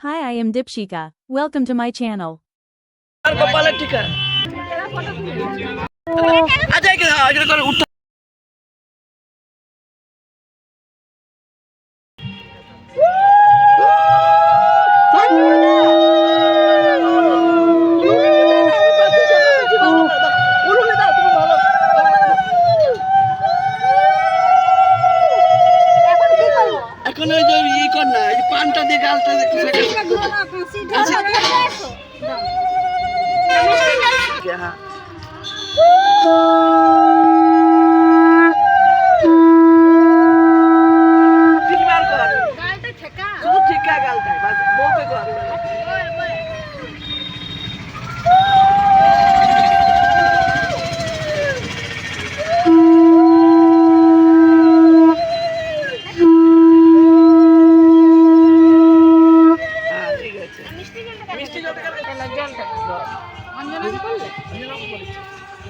Hi, I am Dipshika. Welcome to my channel. আর কপালে টিকা আচ্ছা এখানে করে উঠতে এখন ওই যে ই কর না এই পানটা দিয়ে গালটা দেখতে হ্যাঁ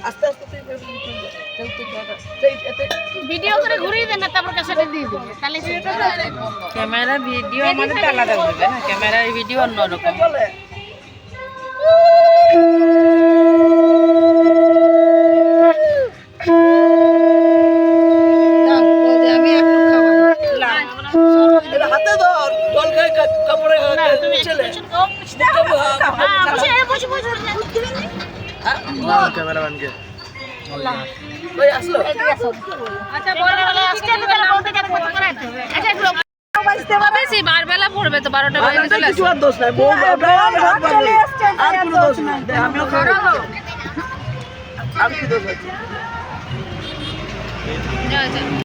আস্তে আস্তে ভিডিও করে ঘুরিয়ে দেন না তারপর কাছেটা দিয়ে দিন তাহলে ক্যামেরা ভিডিও আমাদের তো আলাদা হবে না ক্যামেরার ভিডিও অন্যরকম চলে হাতে ধর জল খাই কাপড়ে চলে ক্যামেরাম্যানকে ওই আসলো বেশি বারবেলা পড়বে তো 12টা বাজে চলে কিছু আর দোষ নাই বউ আর কোনো দোষ নাই আমিও আমি কি দোষ আছি